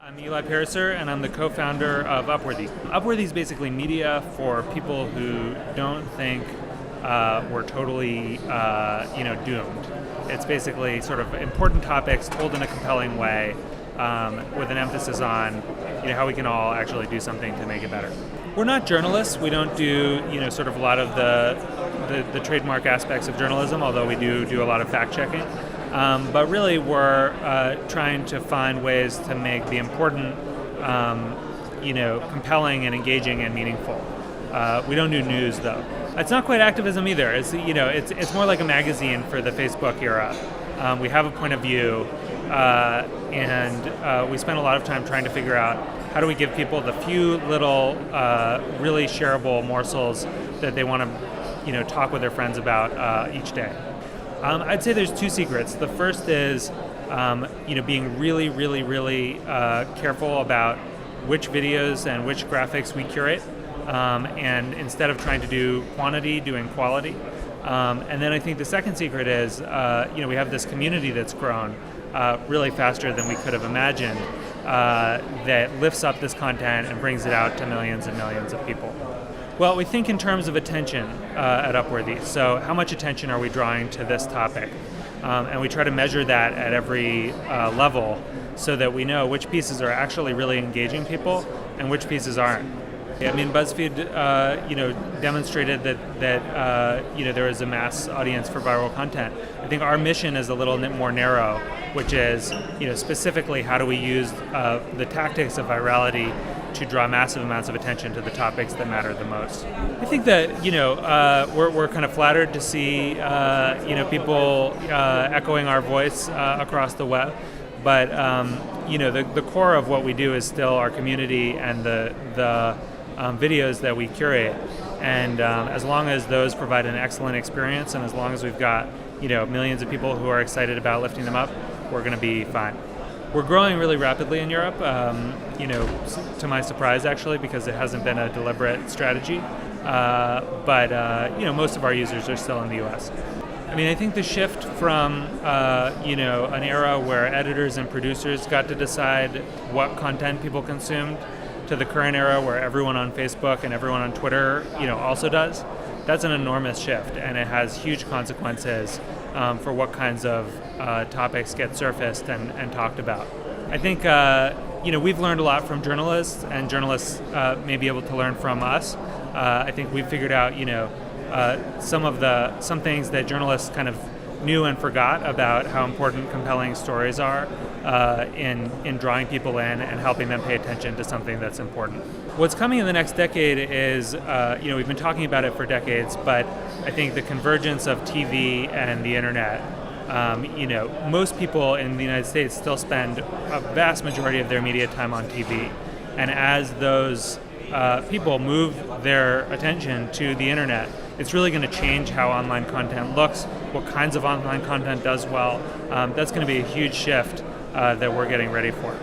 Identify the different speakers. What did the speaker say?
Speaker 1: I'm Eli Pariser, and I'm the co-founder of Upworthy. Upworthy is basically media for people who don't think we're totally, doomed. It's basically sort of important topics told in a compelling way, with an emphasis on, how we can all actually do something to make it better. We're not journalists. We don't do, sort of a lot of the trademark aspects of journalism, although we do a lot of fact checking. But really, we're trying to find ways to make the important, compelling and engaging and meaningful. We don't do news, though. It's not quite activism either. It's more like a magazine for the Facebook era. We have a point of view, and we spend a lot of time trying to figure out how do we give people the few little, really shareable morsels that they want to, talk with their friends about each day. I'd say there's two secrets. The first is, being really, really, really careful about which videos and which graphics we curate, and instead of trying to do quantity, doing quality. And then I think the second secret is, we have this community that's grown really faster than we could have imagined, that lifts up this content and brings it out to millions and millions of people. Well, we think in terms of attention at Upworthy. So how much attention are we drawing to this topic? And we try to measure that at every level so that we know which pieces are actually really engaging people and which pieces aren't. I mean, BuzzFeed, demonstrated that there is a mass audience for viral content. I think our mission is a little bit more narrow, which is, specifically how do we use the tactics of virality to draw massive amounts of attention to the topics that matter the most. I think that we're kind of flattered to see people echoing our voice across the web, but the core of what we do is still our community and the videos that we curate, and as long as those provide an excellent experience, and as long as we've got millions of people who are excited about lifting them up, we're going to be fine. We're growing really rapidly in Europe, to my surprise actually, because it hasn't been a deliberate strategy. But most of our users are still in the US. I mean, I think the shift from an era where editors and producers got to decide what content people consumed to the current era where everyone on Facebook and everyone on Twitter, also does. That's an enormous shift, and it has huge consequences for what kinds of topics get surfaced and talked about. I think we've learned a lot from journalists, and journalists may be able to learn from us. I think we've figured out some things that journalists kind of knew and forgot about how important compelling stories are in drawing people in and helping them pay attention to something that's important. What's coming in the next decade is, we've been talking about it for decades, but I think the convergence of TV and the internet, most people in the United States still spend a vast majority of their media time on TV. And as those people move their attention to the internet, it's really going to change how online content looks, what kinds of online content does well. That's going to be a huge shift that we're getting ready for.